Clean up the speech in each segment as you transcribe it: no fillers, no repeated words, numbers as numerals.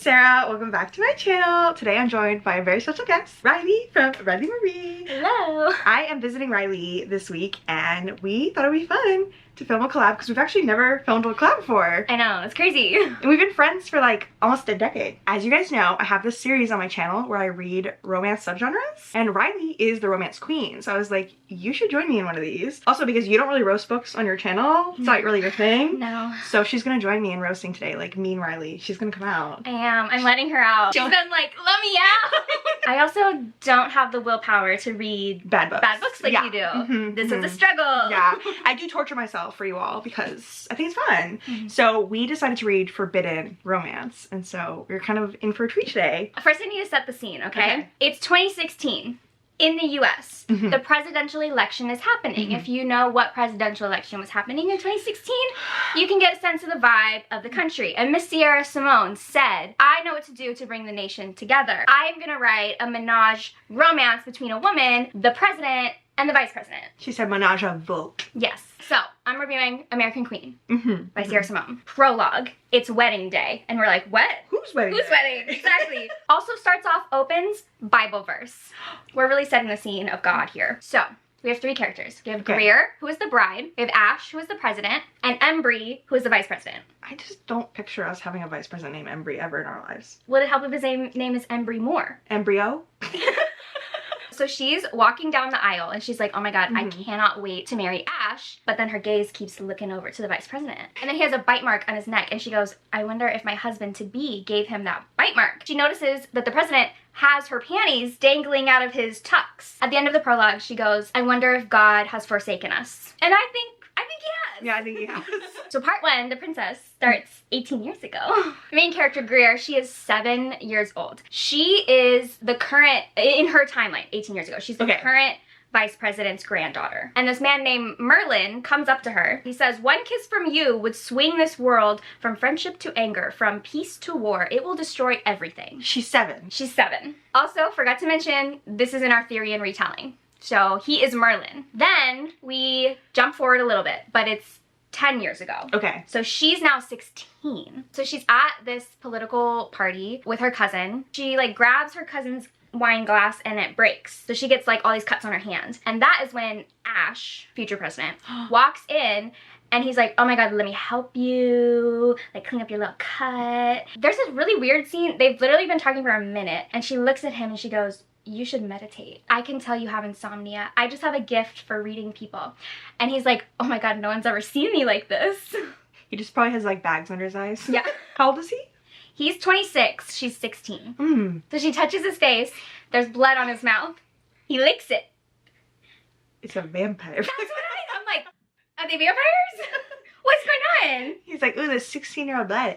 Sarah. Welcome back to my channel. Today I'm joined by a very special guest, Riley from Riley Marie. Hello. I am visiting Riley this week and we thought it would be fun to film a collab because we've actually never filmed a collab before. I know, it's crazy. And we've been friends for like almost a decade. As you guys know, I have this series on my channel where I read romance subgenres, and Riley is the romance queen. So I was like, you should join me in one of these. Also because you don't really roast books on your channel. It's not really your thing. No. So she's gonna join me in roasting today, like mean Riley. She's gonna come out. I am. I'm letting her out. She's been like, let me out. I also don't have the willpower to read Bad books like you do. This is a struggle. Yeah, I do torture myself for you all because I think it's fun. So we decided to read forbidden romance, and so we're kind of in for a treat today. First I need to set the scene, okay? It's 2016. In the US, the presidential election is happening. If you know what presidential election was happening in 2016, you can get a sense of the vibe of the country. And Miss Sierra Simone said, I know what to do to bring the nation together. I'm gonna write a menage romance between a woman, the president, and the vice president. She said menage a vote. Yes. So, I'm reviewing American Queen by Sierra Simone. Prologue. It's wedding day. And we're like, what? Who's wedding? Who's wedding? Exactly. Also starts off, opens, Bible verse. We're really setting the scene of God here. So, we have three characters. We have Greer, who is the bride. We have Ash, who is the president. And Embry, who is the vice president. I just don't picture us having a vice president named Embry ever in our lives. Would it help if his name is Embry Moore? Embryo? So she's walking down the aisle and she's like, oh my god, I cannot wait to marry Ash. But then her gaze keeps looking over to the vice president. And then he has a bite mark on his neck and she goes, I wonder if my husband-to-be gave him that bite mark. She notices that the president has her panties dangling out of his tux. At the end of the prologue, she goes, I wonder if God has forsaken us. And I think he has. Yeah, I think he has. So part one, the princess, starts 18 years ago. The main character, Greer, she is 7 years old. She is the current, in her timeline, 18 years ago, she's the current vice president's granddaughter. And this man named Merlin comes up to her. He says, one kiss from you would swing this world from friendship to anger, from peace to war. It will destroy everything. She's 7. She's 7. Also, forgot to mention, this is in our theory and retelling. So he is Merlin. Then we jump forward a little bit, but it's 10 years ago. Okay. So she's now 16. So she's at this political party with her cousin. She like grabs her cousin's wine glass and it breaks. So she gets like all these cuts on her hand. And that is when Ash, future president, walks in and he's like, oh my god, let me help you, like clean up your little cut. There's this really weird scene. They've literally been talking for a minute and she looks at him and she goes, you should meditate. I can tell you have insomnia. I just have a gift for reading people. And he's like, oh my god, no one's ever seen me like this. He just probably has like bags under his eyes. Yeah. How old is he? He's 26, she's 16. So she touches his face, there's blood on his mouth. He licks it. It's a vampire. That's what I'm like, are they vampires? What's going on? He's like, ooh, this 16-year-old blood.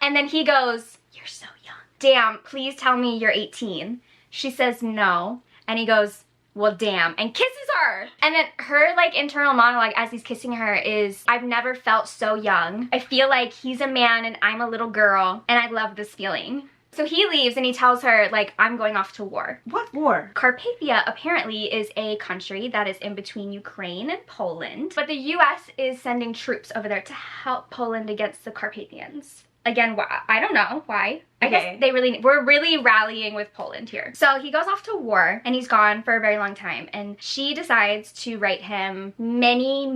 And then he goes, you're so young. Damn, please tell me you're 18. She says no, and he goes, well damn, and kisses her. And then her like internal monologue as he's kissing her is, I've never felt so young. I feel like he's a man and I'm a little girl, and I love this feeling. So he leaves and he tells her, like, I'm going off to war. What war? Carpathia apparently is a country that is in between Ukraine and Poland, but the US is sending troops over there to help Poland against the Carpathians. Again, why? I don't know why. I guess we're really rallying with Poland here. So he goes off to war and he's gone for a very long time, and she decides to write him many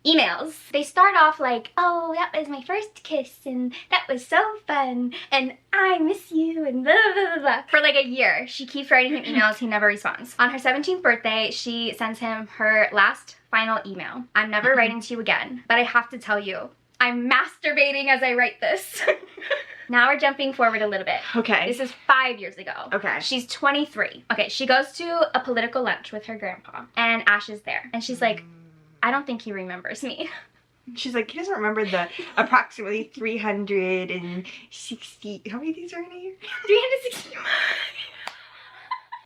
emails. They start off like, oh, that was my first kiss and that was so fun and I miss you and blah, blah, blah, blah. For like a year, she keeps writing him emails. He never responds. On her 17th birthday, she sends him her last final email. I'm never writing to you again, but I have to tell you, I'm masturbating as I write this. Now we're jumping forward a little bit. Okay. This is 5 years ago. Okay. She's 23. Okay, she goes to a political lunch with her grandpa, and Ash is there. And she's like, I don't think he remembers me. She's like, he doesn't remember the approximately 360, how many days are in a year? 360.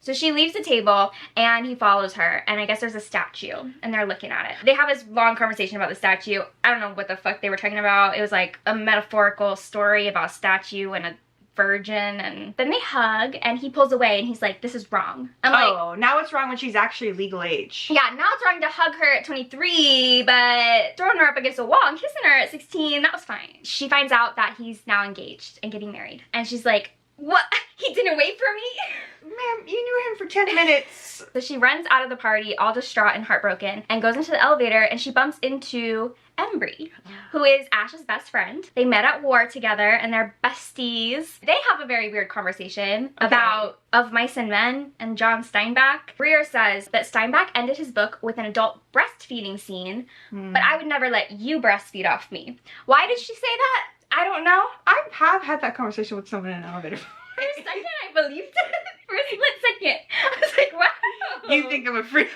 So she leaves the table and he follows her, and I guess there's a statue and they're looking at it. They have this long conversation about the statue. I don't know what the fuck they were talking about. It was like a metaphorical story about a statue and a virgin, and then they hug and he pulls away and he's like, this is wrong. I'm like, now it's wrong when she's actually legal age. yeah, now it's wrong to hug her at 23, but throwing her up against a wall and kissing her at 16, that was fine. She finds out that he's now engaged and getting married, and she's like, what? He didn't wait for me? Ma'am, you knew him for 10 minutes. So she runs out of the party all distraught and heartbroken and goes into the elevator, and she bumps into Embry, who is Ash's best friend. They met at war together and they're besties. They have a very weird conversation about Of Mice and Men and John Steinbeck. Greer says that Steinbeck ended his book with an adult breastfeeding scene, but I would never let you breastfeed off me. Why did she say that? I don't know. I have had that conversation with someone in an elevator. For a second, I believed it. For a split second. I was like, wow. You think I'm a freak?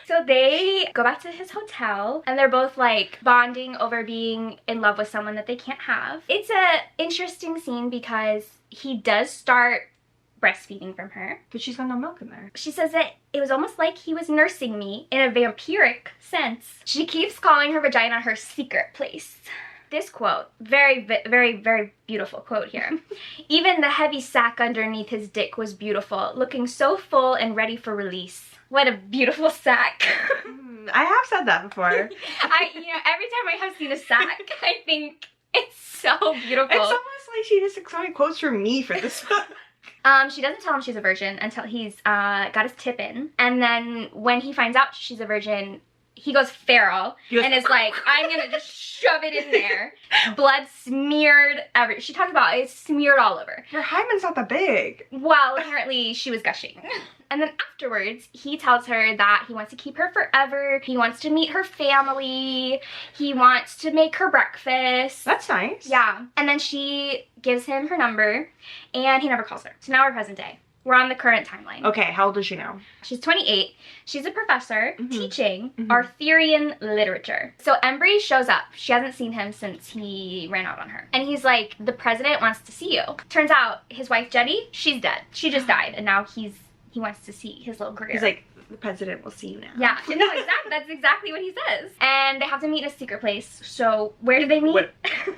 So they go back to his hotel, and they're both like bonding over being in love with someone that they can't have. It's a interesting scene because he does start breastfeeding from her. But she's got no milk in there. She says that it was almost like he was nursing me in a vampiric sense. She keeps calling her vagina her secret place. This quote, very, very, very beautiful quote here. Even the heavy sack underneath his dick was beautiful, looking so full and ready for release. What a beautiful sack. I have said that before. Every time I have seen a sack, I think it's so beautiful. It's almost like she just accepted quotes from me for this one. She doesn't tell him she's a virgin until he's got his tip in. And then when he finds out she's a virgin, he goes feral and is like, I'm gonna just shove it in there. Blood smeared she talks about it's smeared all over. Your hymen's not that big. Well, apparently she was gushing. And then afterwards, he tells her that he wants to keep her forever. He wants to meet her family. He wants to make her breakfast. That's nice. Yeah. And then she gives him her number, and he never calls her. So now we're present day. We're on the current timeline. Okay, how old is she now? She's 28. She's a professor teaching Arthurian literature. So Embry shows up. She hasn't seen him since he ran out on her. And he's like, the president wants to see you. Turns out his wife Jetty, she's dead. She just died, and now he wants to see his little career. He's like, the president will see you now. Yeah, no, exactly. That's exactly what he says. And they have to meet in a secret place. So where do they meet?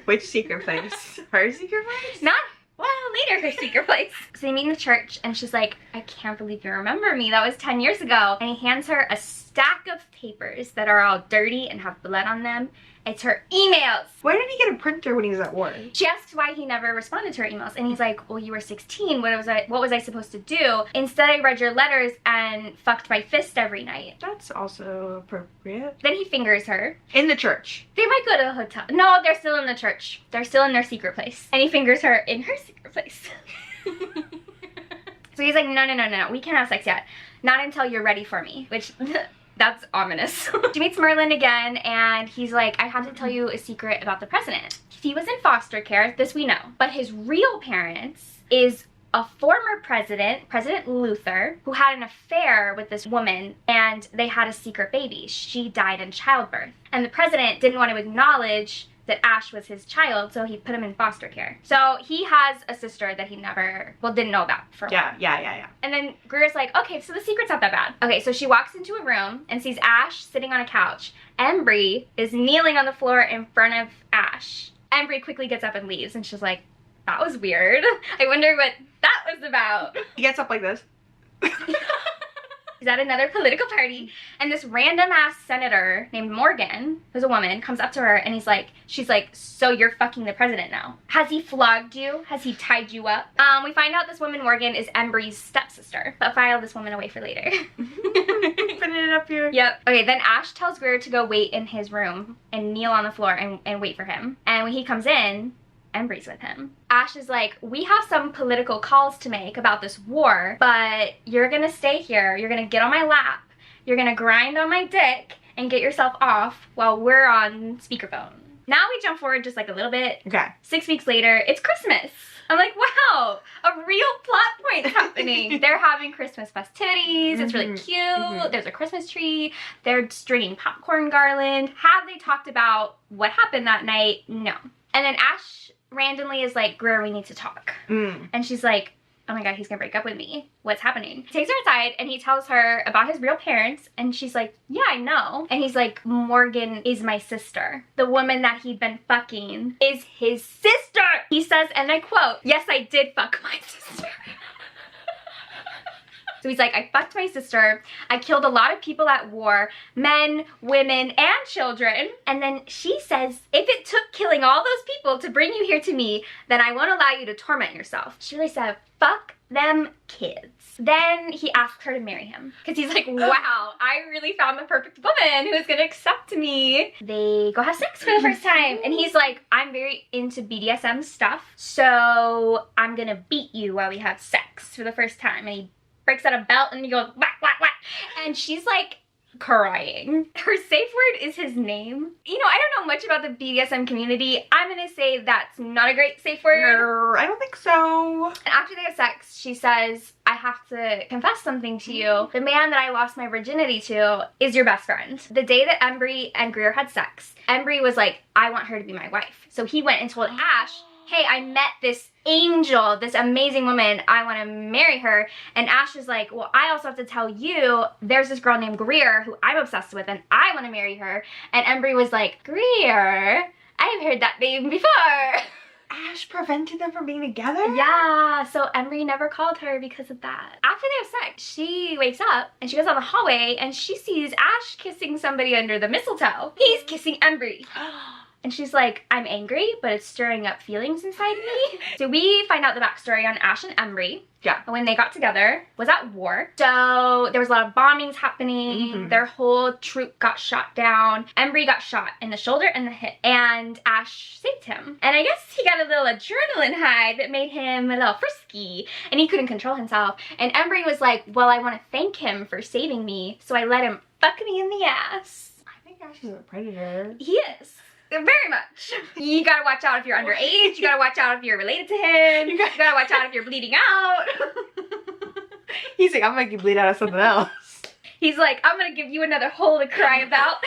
Which secret place? Her secret place? Not. Well, later, her secret place. So they meet in the church, and she's like, I can't believe you remember me. That was 10 years ago. And he hands her a stack of papers that are all dirty and have blood on them. It's her emails. Why did he get a printer when he was at war? She asks why he never responded to her emails. And he's like, well, you were 16. What was I supposed to do? Instead, I read your letters and fucked my fist every night. That's also appropriate. Then he fingers her. In the church. They might go to the hotel. No, they're still in the church. They're still in their secret place. And he fingers her in her secret place. So he's like, no, we can't have sex yet. Not until you're ready for me. Which, that's ominous. She meets Merlin again, and he's like, I have to tell you a secret about the president. He was in foster care, this we know. But his real parents is a former president, President Luther, who had an affair with this woman, and they had a secret baby. She died in childbirth. And the president didn't want to acknowledge that Ash was his child, so he put him in foster care. So he has a sister that he didn't know about for a while. Yeah. And then Greer's like, okay, so the secret's not that bad. Okay, so she walks into a room and sees Ash sitting on a couch. Embry is kneeling on the floor in front of Ash. Embry quickly gets up and leaves, and she's like, that was weird. I wonder what that was about. He gets up like this. He's at another political party, and this random ass senator named Morgan, who's a woman, comes up to her, and she's like, so you're fucking the president now. Has he flogged you? Has he tied you up? We find out this woman, Morgan, is Embry's stepsister, but file this woman away for later. Putting it up here. Yep. Okay, then Ash tells Greer to go wait in his room and kneel on the floor and wait for him. And when he comes in, Embry's with him. Ash is like, we have some political calls to make about this war, but you're gonna stay here, you're gonna get on my lap, you're gonna grind on my dick and get yourself off while we're on speakerphone. Now we jump forward just like a little bit. Okay. 6 weeks later, it's Christmas. I'm like, wow, a real plot point happening. They're having Christmas festivities. It's really cute. There's a Christmas tree. They're stringing popcorn garland. Have they talked about what happened that night? No. And then Ash randomly is like, Greer, we need to talk. And she's like, oh my god, he's gonna break up with me. What's happening? He takes her aside and he tells her about his real parents, and she's like, yeah, I know. And he's like, Morgan is my sister. The woman that he'd been fucking is his sister. He says, and I quote, "Yes, I did fuck my sister." So he's like, I fucked my sister. I killed a lot of people at war, men, women, and children. And then she says, if it took killing all those people to bring you here to me, then I won't allow you to torment yourself. She really said, fuck them kids. Then he asked her to marry him. Because he's like, wow, I really found the perfect woman who is going to accept me. They go have sex for the first time. And he's like, I'm very into BDSM stuff, so I'm going to beat you while we have sex for the first time. And he breaks out a belt and he goes whack, whack, whack. And she's like crying. Her safe word is his name. You know, I don't know much about the BDSM community. I'm gonna say that's not a great safe word. I don't think so. And after they have sex, she says, I have to confess something to you. The man that I lost my virginity to is your best friend. The day that Embry and Greer had sex, Embry was like, I want her to be my wife. So he went and told Ash, hey, I met this angel, this amazing woman, I want to marry her. And Ash is like, well, I also have to tell you, there's this girl named Greer who I'm obsessed with and I want to marry her. And Embry was like, Greer? I've heard that name before. Ash prevented them from being together? Yeah, so Embry never called her because of that. After they have sex, she wakes up and she goes down the hallway and she sees Ash kissing somebody under the mistletoe. He's kissing Embry. And she's like, I'm angry, but it's stirring up feelings inside me. So we find out the backstory on Ash and Embry. Yeah. When they got together, was at war. So there was a lot of bombings happening. Their whole troop got shot down. Embry got shot in the shoulder and the hip. And Ash saved him. And I guess he got a little adrenaline high that made him a little frisky. And he couldn't control himself. And Embry was like, well, I want to thank him for saving me. So I let him fuck me in the ass. I think Ash is a predator. He is. Very much. You gotta watch out if you're underage. You gotta watch out if you're related to him. You gotta watch out if you're bleeding out. He's like, I'm gonna make you bleed out of something else. He's like, I'm gonna give you another hole to cry about.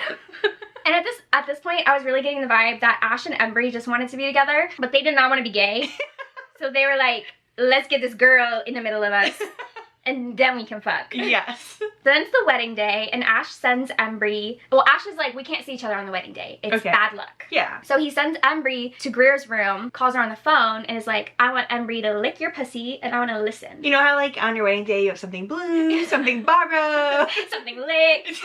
And at this point, I was really getting the vibe that Ash and Embry just wanted to be together, but they did not want to be gay. So they were like, let's get this girl in the middle of us. And then we can fuck. Yes. Then it's the wedding day, and Ash sends Embry. Well, Ash is like, we can't see each other on the wedding day. It's bad luck. Yeah. So he sends Embry to Greer's room, calls her on the phone, and is like, I want Embry to lick your pussy, and I want to listen. You know how, like, on your wedding day, you have something blue, something borrowed, something licked.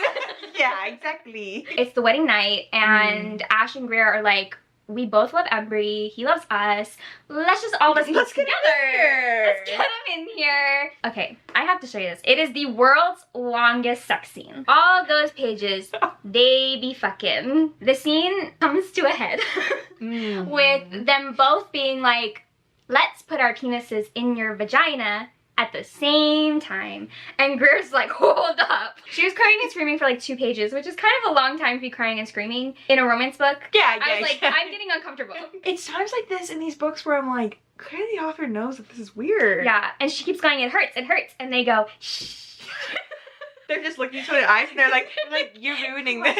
Yeah, exactly. It's the wedding night, and Ash and Greer are like, we both love Embry. He loves us. Let's just all let's get together. Let's get him in here. Okay, I have to show you this. It is the world's longest sex scene. All those pages, they be fucking. The scene comes to a head with them both being like, let's put our penises in your vagina at the same time. And Greer's like, hold up. She was crying and screaming for like 2 pages, which is kind of a long time to be crying and screaming in a romance book. Yeah, I was like, I'm getting uncomfortable. It's times like this in these books where I'm like, clearly the author knows that this is weird. Yeah, and she keeps going, it hurts, and they go, shh. They're just looking each other in the eyes and they're like, you're ruining this.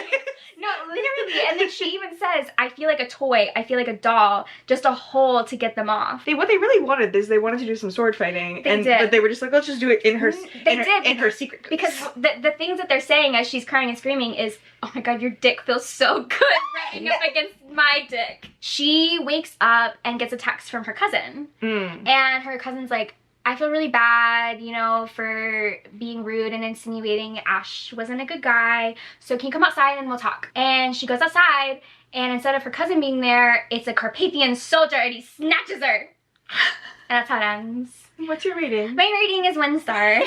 No, literally. And then she even says, I feel like a toy. I feel like a doll. Just a hole to get them off. What they really wanted is they wanted to do some sword fighting. They did. But they were just like, let's just do it in her in her secret. Because the things that they're saying as she's crying and screaming is, oh my god, your dick feels so good rubbing up against my dick. She wakes up and gets a text from her cousin. And her cousin's like, I feel really bad, you know, for being rude and insinuating Ash wasn't a good guy. So can you come outside and we'll talk? And she goes outside, and instead of her cousin being there, it's a Carpathian soldier and he snatches her. And that's how it ends. What's your rating? My rating is 1 star.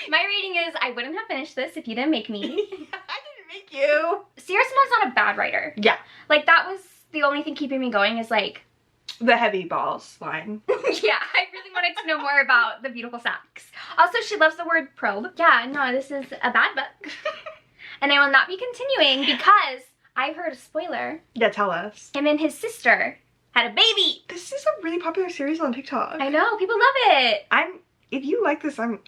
My rating is, I wouldn't have finished this if you didn't make me. I didn't make you. Sierra Simone's not a bad writer. Yeah. Like, that was the only thing keeping me going is like, the heavy balls line. Yeah, I really wanted to know more about the beautiful sax. Also, she loves the word probe. Yeah, no, this is a bad book. And I will not be continuing because I heard a spoiler. Yeah, tell us. Him and his sister had a baby. This is a really popular series on TikTok. I know, people love it. If you like this, I'm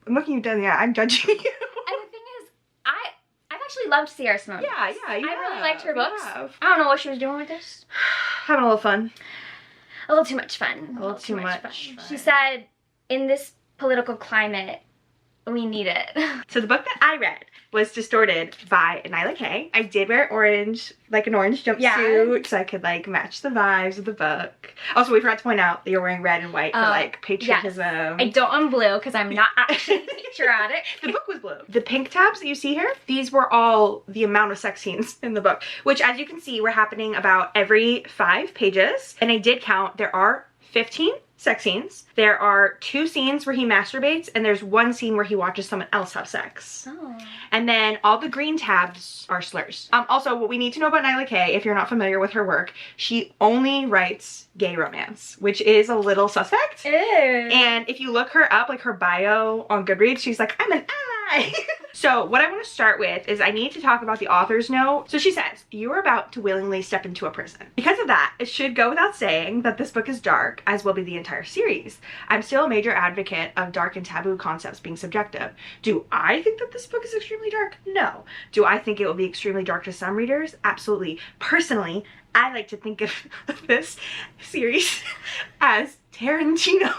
looking you dead in the eye. I'm judging you. And the thing is, I've actually loved Sierra Simone. Yeah, I really liked her books. I I don't know what she was doing with this. Having a little fun. A little too much fun. A little too much fun. She said, in this political climate, We need it. So the book that I read was Distorted by Nyla K. I did wear orange, like an orange jumpsuit, so I could like match the vibes of the book. Also, we forgot to point out that you're wearing red and white for like patriotism. Yes. I don't own blue because I'm not actually patriotic. The book was blue. The pink tabs that you see here, these were all the amount of sex scenes in the book, which as you can see were happening about every 5 pages. And I did count, there are 15 sex scenes. There are 2 scenes where he masturbates, and there's 1 scene where he watches someone else have sex. Oh. And then all the green tabs are slurs. Also, what we need to know about Nyla K, if you're not familiar with her work, she only writes gay romance, which is a little suspect. Ew. And if you look her up, like her bio on Goodreads, she's like, I'm an ally. So what I want to start with is I need to talk about the author's note. So she says, you are about to willingly step into a prison. Because of that, it should go without saying that this book is dark, as will be the entire series. I'm still a major advocate of dark and taboo concepts being subjective. Do I think that this book is extremely dark? No. Do I think it will be extremely dark to some readers? Absolutely. Personally, I like to think of this series as Tarantino.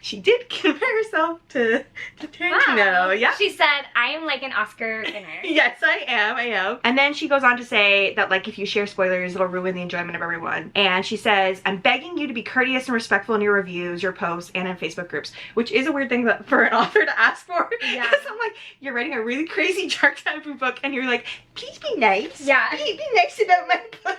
She did compare herself to Tarantino. Wow. Yeah. She said, I am like an Oscar winner. Yes, I am. And then she goes on to say that like if you share spoilers, it'll ruin the enjoyment of everyone. And she says, I'm begging you to be courteous and respectful in your reviews, your posts, and in Facebook groups, which is a weird thing that for an author to ask for. Yeah. Because I'm like, you're writing a really crazy dark taboo book and you're like, please be nice. Yeah. Be nice about my book.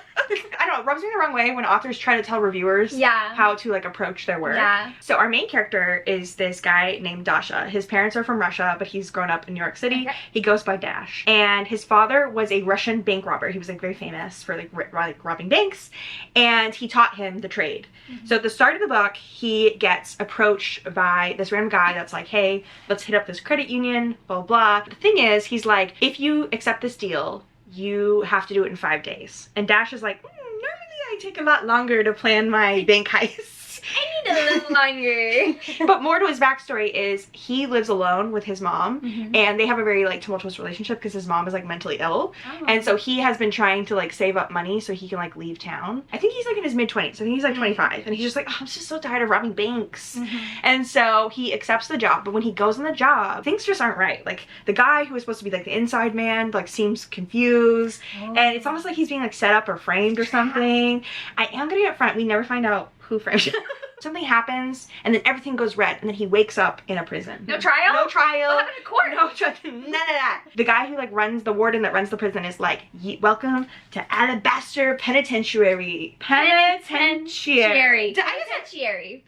I don't know, it rubs me the wrong way when authors try to tell reviewers how to like approach their work. Yeah. So our main character is this guy named Dasha. His parents are from Russia, but he's grown up in New York City. Okay. He goes by Dash. And his father was a Russian bank robber. He was like very famous for like robbing banks. And he taught him the trade. Mm-hmm. So at the start of the book, he gets approached by this random guy that's like, hey, let's hit up this credit union, blah, blah. But the thing is, he's like, if you accept this deal, you have to do it in 5 days. And Dash is like, normally I take a lot longer to plan my bank heist. I need a little longer. But more to his backstory is he lives alone with his mom, and they have a very like tumultuous relationship because his mom is like mentally ill. Oh. And so he has been trying to like save up money so he can like leave town. I think he's like in his mid-20s. I think he's like 25, and he's just like, oh, I'm just so tired of robbing banks. And so he accepts the job, but when he goes on the job, things just aren't right. Like the guy who is supposed to be like the inside man like seems confused, and it's almost like he's being like set up or framed or something. I am gonna get upfront, we never find out who framed him. Something happens, and then everything goes red, and then he wakes up in a prison. No trial? No trial. What happened in court? No trial. None of that. The guy who like runs, the warden that runs the prison is like, welcome to Alabaster Penitentiary. Penitentiary.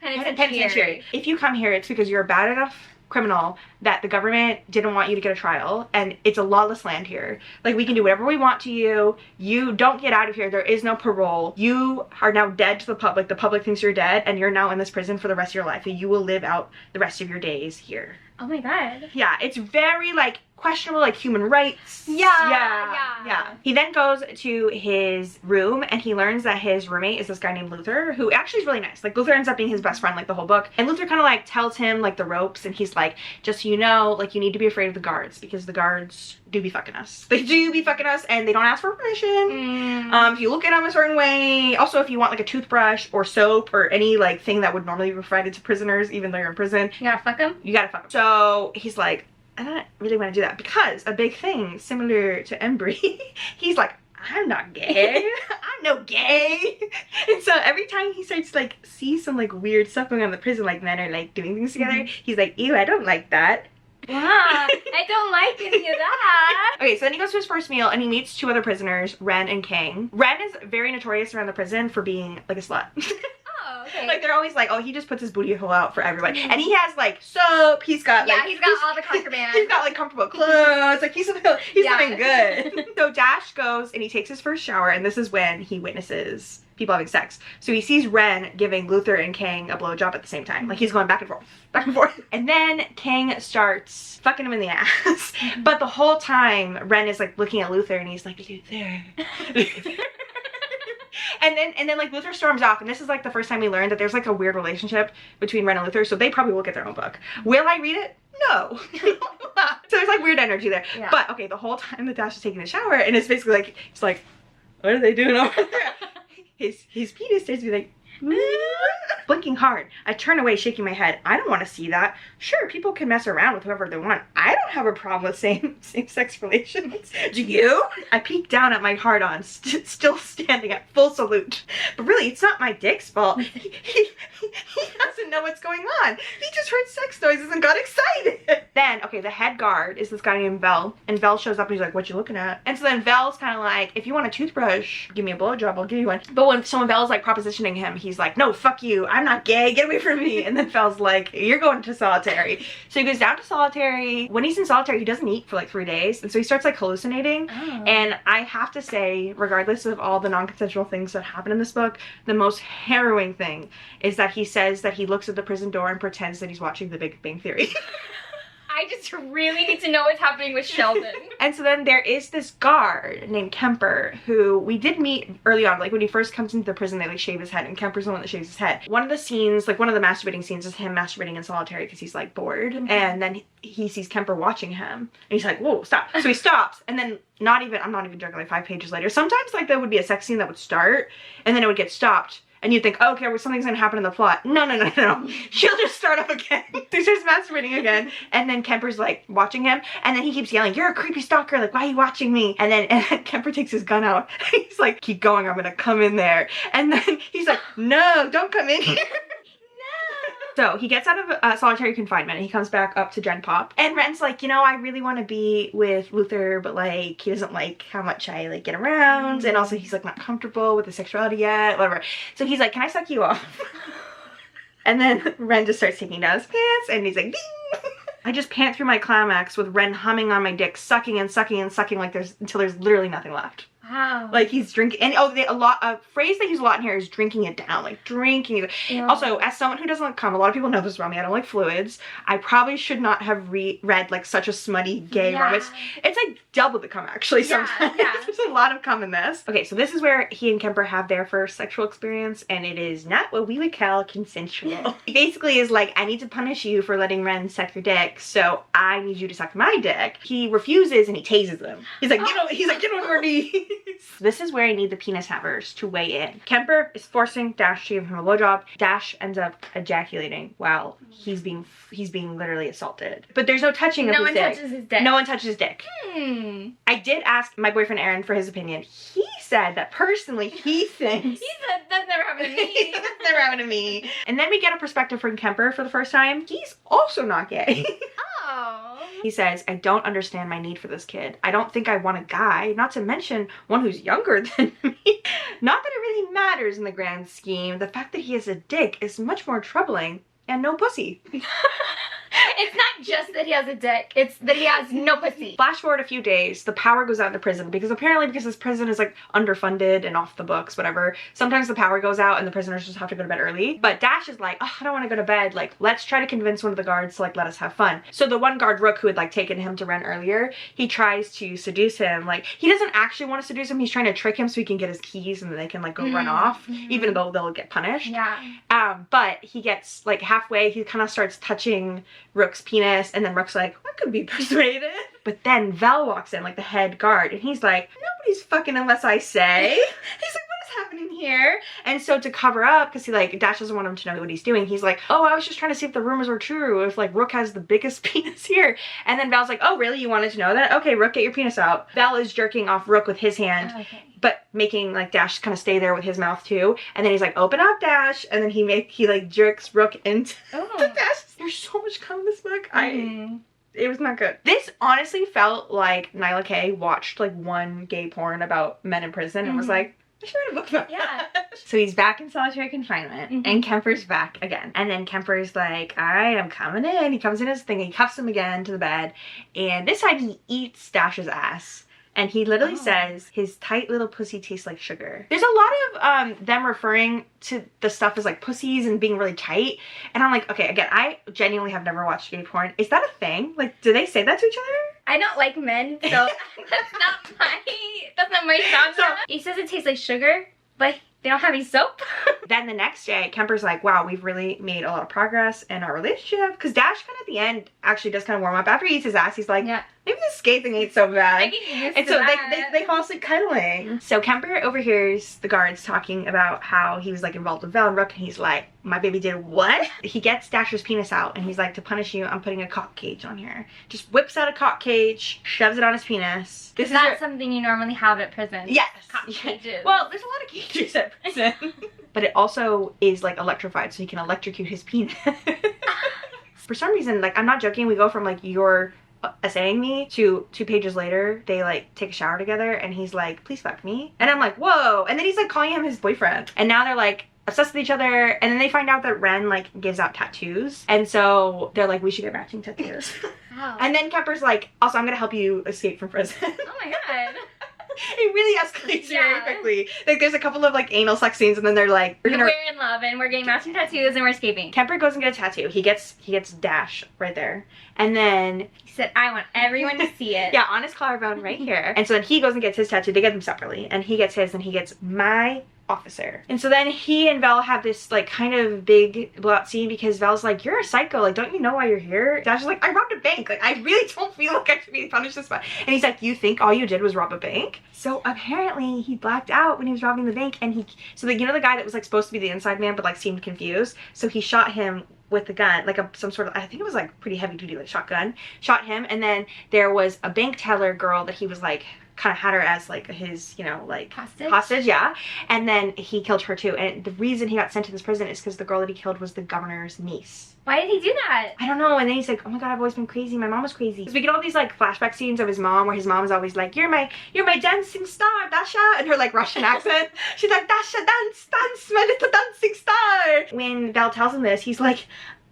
Penitentiary. If you come here, it's because you're a bad enough criminal that the government didn't want you to get a trial, and it's a lawless land here. Like, we can do whatever we want to you. You don't get out of here. There is no parole. You are now dead to the public. The public thinks you're dead, and you're now in this prison for the rest of your life, and you will live out the rest of your days here. Oh my god. Yeah, it's very like questionable, like human rights. Yeah. He then goes to his room and he learns that his roommate is this guy named Luther, who actually is really nice. Like Luther ends up being his best friend like the whole book. And Luther kind of like tells him like the ropes, and he's like, just so you know, like you need to be afraid of the guards because the guards do be fucking us. They do be fucking us, and they don't ask for permission. If you look at them a certain way. Also, if you want like a toothbrush or soap or any like thing that would normally be provided to prisoners, even though you're in prison, you gotta fuck them. You gotta fuck them. So he's like, I don't really want to do that because a big thing similar to Embry, he's like, I'm not gay. I'm no gay. And so every time he starts to like see some like weird stuff going on in the prison, like men are like doing things together, he's like, ew, I don't like that. Wow, I don't like any of that. Okay, so then he goes to his first meal and he meets 2 other prisoners, Ren and Kang. Ren is very notorious around the prison for being like a slut. Oh, okay. Like they're always like, oh, he just puts his booty hole out for everybody. And he has like soap, he's got like, he's got all the contraband. He's got like comfortable clothes, like he's living good. So Dash goes and he takes his first shower, and this is when he witnesses people having sex. So he sees Ren giving Luther and Kang a blowjob at the same time. Like he's going back and forth, back and forth. And then Kang starts fucking him in the ass. But the whole time Ren is like looking at Luther and he's like, Luther. And then like Luther storms off, and this is like the first time we learned that there's like a weird relationship between Ren and Luther, so they probably will get their own book. Will I read it? No. So there's like weird energy there. Yeah. But okay, the whole time that Dash is taking a shower, and it's basically like, it's like, what are they doing over there? His penis starts to be like, blinking hard. I turn away, shaking my head. I don't want to see that. Sure, people can mess around with whoever they want. I don't have a problem with same-sex relations. Do you? I peek down at my hard-on, still standing at full salute. But really, it's not my dick's fault. He doesn't know what's going on. He just heard sex noises and got excited. Then, okay, the head guard is this guy named Vel. And Vel shows up and he's like, what you looking at? And so then Vel's kind of like, if you want a toothbrush, give me a blowjob, I'll give you one. But when someone Vel's like propositioning him, he's like, no, fuck you. I'm not gay. Get away from me. And then Vel's like, you're going to solitary. So he goes down to solitary. When he's in solitary, he doesn't eat for like 3 days. And so he starts like hallucinating. Oh. And I have to say, regardless of all the non-consensual things that happen in this book, the most harrowing thing is that he says that he looks at the prison door and pretends that he's watching The Big Bang Theory. I just really need to know what's happening with Sheldon. And so then there is this guard named Kemper who we did meet early on. Like when he first comes into the prison, they like shave his head, and Kemper's the one that shaves his head. One of the scenes, like one of the masturbating scenes, is him masturbating in solitary because he's like bored. And then he sees Kemper watching him, and he's like, whoa, stop. So he stops, and then I'm not even joking, like 5 pages later, sometimes like there would be a sex scene that would start, and then it would get stopped. And you'd think, oh, okay, well, something's gonna happen in the plot. No. She'll just start up again. He starts masturbating again. And then Kemper's like watching him. And then he keeps yelling, you're a creepy stalker. Like, why are you watching me? And then Kemper takes his gun out. He's like, keep going. I'm gonna come in there. And then he's like, no, don't come in here. So he gets out of solitary confinement and he comes back up to Gen Pop. And Ren's like, you know, I really want to be with Luther, but like he doesn't like how much I like get around. And also he's like not comfortable with his sexuality yet, whatever. So he's like, can I suck you off? And then Ren just starts taking down his pants and he's like, ding! I just pant through my climax with Ren humming on my dick, sucking and sucking and sucking like until there's literally nothing left. Wow. Like he's drinking, and a phrase they use a lot in here is drinking it down, like drinking it. Yeah. Also, as someone who doesn't come, a lot of people know this about me, I don't like fluids. I probably should not have read like such a smutty gay romance. It's like double the cum actually sometimes. Yeah. There's a lot of cum in this. Okay, so this is where he and Kemper have their first sexual experience, and it is not what we would call consensual. He basically is like, I need to punish you for letting Ren suck your dick, so I need you to suck my dick. He refuses and he tases him. He's like, get on your knees. This is where I need the penis havers to weigh in. Kemper is forcing Dash to give him a blowjob. Dash ends up ejaculating while he's being literally assaulted. But there's no touching of his dick. No one touches his dick. No one touches his dick. I did ask my boyfriend Aaron for his opinion. He said that personally he thinks... He said, that's never happened to me. That's never happened to me. And then we get a perspective from Kemper for the first time. He's also not gay. Oh. He says, I don't understand my need for this kid. I don't think I want a guy, not to mention one who's younger than me. Not that it really matters in the grand scheme. The fact that he has a dick is much more troubling. And no pussy. It's not just that he has a dick, it's that he has no pussy. Flash forward a few days, the power goes out in the prison because this prison is like underfunded and off the books, whatever. Sometimes the power goes out and the prisoners just have to go to bed early. But Dash is like, oh, I don't want to go to bed. Like, let's try to convince one of the guards to like let us have fun. So the one guard, Rook, who had like taken him to Ren earlier, he tries to seduce him. Like, he doesn't actually want to seduce him. He's trying to trick him so he can get his keys and then they can like go run off, even though they'll get punished. Yeah. But he gets like halfway, he kind of starts touching Rook's penis, and then Rook's like, I could be persuaded. But then Vel walks in, like the head guard, and he's like, nobody's fucking unless I say. He's like, what is happening here? And so to cover up, because he like, Dash doesn't want him to know what he's doing, he's like, oh, I was just trying to see if the rumors were true, if like Rook has the biggest penis here. And then Vel's like, oh, really? You wanted to know that? Okay, Rook, get your penis out. Vel is jerking off Rook with his hand. Okay. But making like Dash kind of stay there with his mouth too. And then he's like, open up, Dash. And then he like jerks Rook into the Dash. There's so much cum in this book. It was not good. This honestly felt like Nyla K watched like one gay porn about men in prison and was like, I should write a book about that. So he's back in solitary confinement and Kemper's back again. And then Kemper's like, all right, I'm coming in. He comes in his thing, he cuffs him again to the bed. And this time he eats Dash's ass. And he literally says, his tight little pussy tastes like sugar. There's a lot of them referring to the stuff as like pussies and being really tight. And I'm like, okay, again, I genuinely have never watched gay porn. Is that a thing? Like, do they say that to each other? I don't like men, so that's not my genre. He says it tastes like sugar, but they don't have any soap. Then the next day, Kemper's like, wow, we've really made a lot of progress in our relationship. Because Dash kind of at the end actually does kind of warm up. After he eats his ass, he's like, maybe the skate thing ain't so bad. And so they fall asleep cuddling. So Kemper overhears the guards talking about how he was like involved with Val and Rook, and he's like, my baby did what? He gets Dasher's penis out, and he's like, to punish you, I'm putting a cock cage on here. Just whips out a cock cage, shoves it on his penis. Is that something you normally have at prison? Yes. Cock cages. Well, there's a lot of cages at prison. But it also is like electrified, so he can electrocute his penis. For some reason, like, I'm not joking, we go from like you're essaying me to 2 pages later, they like take a shower together, and he's like, please fuck me. And I'm like, whoa. And then he's like calling him his boyfriend. And now they're like obsessed with each other, and then they find out that Ren like gives out tattoos, and so they're like, we should get matching tattoos. Wow. And then Kemper's like, also, I'm gonna help you escape from prison. Oh my god. It really escalates very quickly. Like, there's a couple of like anal sex scenes, and then they're like, we're in love and we're getting matching tattoos and we're escaping. Kemper goes and gets a tattoo. He gets Dash right there, and then he said, I want everyone to see it. Yeah, on his collarbone right here. And so then he goes and gets his tattoo. They get them separately, and he gets his, and he gets my officer. And so then he and Val have this like kind of big blowout scene, because Val's like, you're a psycho, like, don't you know why you're here? Dash is like, I robbed a bank, like, I really don't feel like I should be punished this much. And he's like, you think all you did was rob a bank? So apparently he blacked out when he was robbing the bank, and so the, you know, the guy that was like supposed to be the inside man but like seemed confused, so he shot him with the gun, like some sort of, I think it was like pretty heavy duty, like shotgun, shot him. And then there was a bank teller girl that he was like kind of had her as like his, you know, like hostage, yeah. And then he killed her too. And the reason he got sent to this prison is because the girl that he killed was the governor's niece. Why did he do that? I don't know. And then he's like, oh my god, I've always been crazy. My mom was crazy. So we get all these like flashback scenes of his mom, where his mom is always like, you're my dancing star, Dasha, and her like Russian accent. She's like, Dasha, dance, my little dancing star. When Val tells him this, he's like,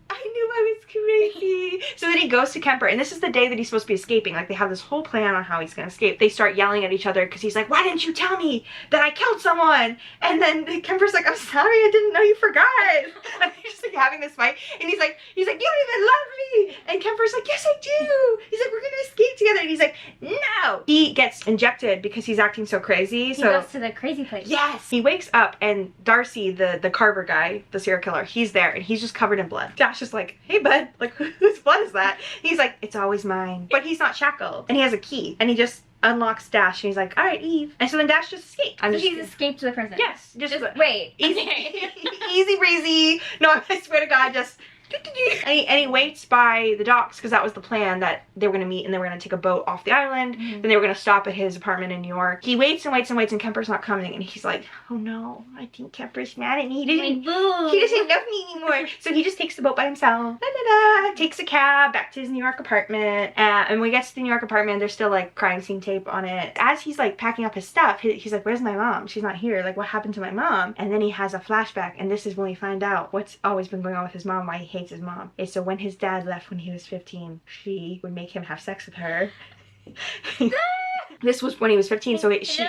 I knew I was crazy. So then he goes to Kemper, and this is the day that he's supposed to be escaping. Like, they have this whole plan on how he's gonna escape. They start yelling at each other because he's like, why didn't you tell me that I killed someone? And then Kemper's like, I'm sorry, I didn't know you forgot. And they're just like having this fight, and he's like, you don't even love me. And Kemper's like, yes, I do. He's like, we're gonna escape together. And he's like, no. He gets injected because he's acting so crazy. He goes to the crazy place. Yes. He wakes up, and Darcy, the Carver guy, the serial killer, he's there, and he's just covered in blood. Dash is like, hey bud, like, whose blood is that? He's like, it's always mine. But he's not shackled, and he has a key, and he just unlocks Dash, and he's like, all right, Eve. And so then Dash just escaped. So he's escaped to the prison. Yes. Just wait. Easy, Okay. easy breezy. No, I swear to God, just. And he waits by the docks, because that was the plan, that they were going to meet and they were going to take a boat off the island. Then they were going to stop at his apartment in New York. He waits and waits and waits, and Kemper's not coming, and he's like, oh no, I think Kemper's mad at me. He doesn't love me anymore. So he just takes the boat by himself. Takes a cab back to his New York apartment. And when he gets to the New York apartment, there's still like crime scene tape on it. As he's like packing up his stuff, he's like, where's my mom? She's not here. Like, what happened to my mom? And then he has a flashback, and this is when we find out what's always been going on with his mom, why he hates his mom. Is so when his dad left when he was 15, she would make him have sex with her. This was when he was 15, so she...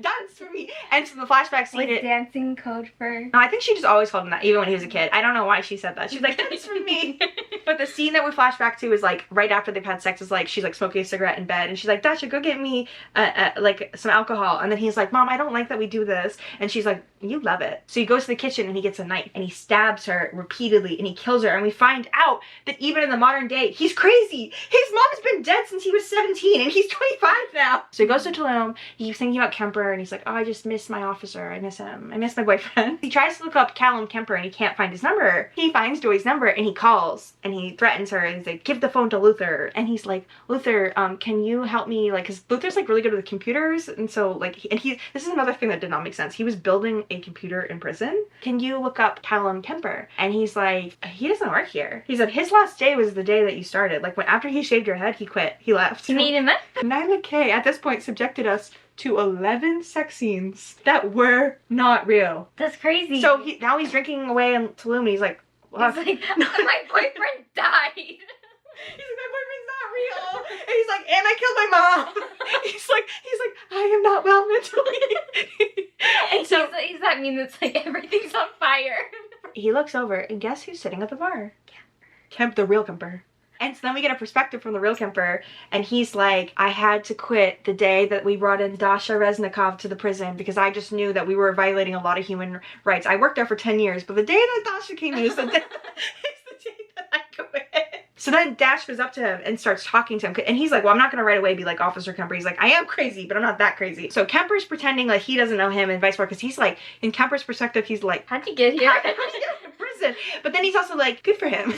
Dance for me. And so the flashbacks like later. Dancing code for. No, I think she just always called him that, even when he was a kid. I don't know why she said that. She's like, dance for me. But the scene that we flash back to is like right after they've had sex. Is like she's like smoking a cigarette in bed, and she's like, Dasha, go get me like some alcohol. And then he's like, Mom, I don't like that we do this. And she's like, you love it. So he goes to the kitchen, and he gets a knife, and he stabs her repeatedly, and he kills her. And we find out that even in the modern day, he's crazy. His mom's been dead since he was 17, and he's 25 now. So he goes to Tulum. He's thinking about Kemper, and he's like, oh, I just miss my officer. I miss him. I miss my boyfriend. He tries to look up Callum Kemper, and he can't find his number. He finds Joy's number, and he calls, and he threatens her, and he's like, give the phone to Luther. And he's like, Luther, can you help me? Like, because Luther's like really good with computers, and so like, this is another thing that did not make sense. He was building a computer in prison. Can you look up Callum Kemper? And he's like, he doesn't work here. He said his last day was the day that you started. Like, when after he shaved your head, he quit. He left. You need him? Nyla K at this point subjected us to 11 sex scenes that were not real. That's crazy. So now he's drinking away in Tulum, and he's like, well, he's like, my boyfriend died. He's like, my boyfriend's not real. And he's like, and I killed my mom. he's like, I am not well mentally. And so he's that meme that's like, everything's on fire. He looks over, and guess who's sitting at the bar? Kemp, the real Kemper. And so then we get a perspective from the real Kemper, and he's like, I had to quit the day that we brought in Dasha Reznikov to the prison because I just knew that we were violating a lot of human rights. I worked there for 10 years, but the day that Dasha came in is the day, it's the day that I quit. So then Dash goes up to him and starts talking to him. And he's like, well, I'm not going to right away be like Officer Kemper. He's like, I am crazy, but I'm not that crazy. So Kemper's pretending like he doesn't know him and vice versa. Because he's like, in Kemper's perspective, he's like, how'd you get here? How'd you get to prison? But then he's also like, good for him.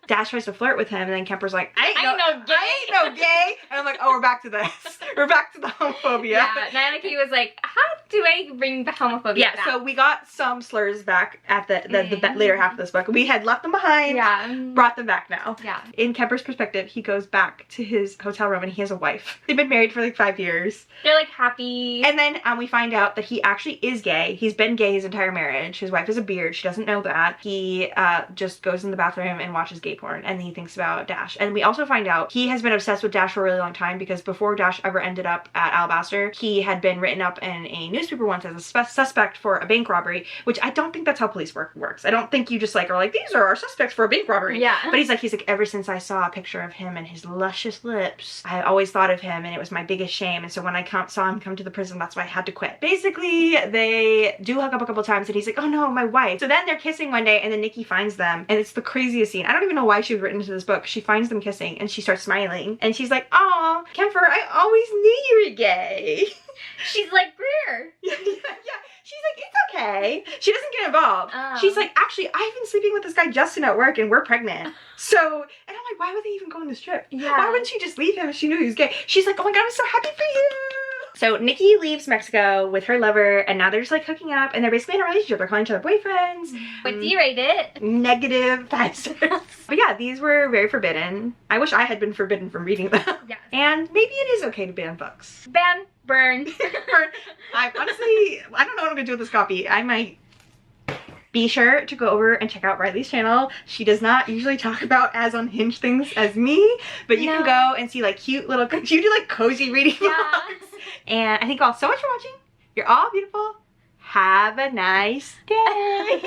Dash tries to flirt with him, and then Kemper's like, I ain't no gay. And I'm like, oh, we're back to this. We're back to the homophobia. Yeah, Nyla Katie was like, how do I bring the homophobia back? So we got some slurs back at the later half of this book. We had left them behind, brought them back now. Yeah. In Kemper's perspective, he goes back to his hotel room, and he has a wife. They've been married for like 5 years. They're like happy. And then we find out that he actually is gay. He's been gay his entire marriage. His wife has a beard. She doesn't know that. He just goes in the bathroom and watches gay porn, and he thinks about Dash. And we also find out he has been obsessed with Dash for a really long time, because before Dash ever ended up at Alabaster, he had been written up in a newspaper once as a suspect for a bank robbery, which I don't think that's how police work works. I don't think you just like are like, these are our suspects for a bank robbery. Yeah. But he's like, ever since I saw a picture of him and his luscious lips, I always thought of him, and it was my biggest shame. And so when I saw him come to the prison, that's why I had to quit. Basically, they do hook up a couple times, and he's like, oh no, my wife. So then they're kissing one day, and then Nikki finds them, and it's the craziest scene. I don't even know why she was written into this book. She finds them kissing, and she starts smiling, and she's like, aw, Kemper, I always knew you were gay. She's like, Greer. Yeah. She's like, it's okay. She doesn't get involved. She's like, actually, I've been sleeping with this guy Justin at work, and we're pregnant. So, and I'm like, why would they even go on this trip? Yeah. Why wouldn't she just leave him if she knew he was gay? She's like, oh my god, I'm so happy for you. So Nikki leaves Mexico with her lover, and now they're just like hooking up, and they're basically in a relationship. They're calling each other boyfriends. What do you rate it? Negative 5 stars. But yeah, these were very forbidden. I wish I had been forbidden from reading them. Yeah. And maybe it is okay to ban books. Ban, burn. I honestly, I don't know what I'm gonna do with this copy. I might. Be sure to go over and check out Riley's channel. She does not usually talk about as unhinged things as me, but you can go and see like cute little, you do like cozy reading vlogs. And I thank you all so much for watching. You're all beautiful. Have a nice day.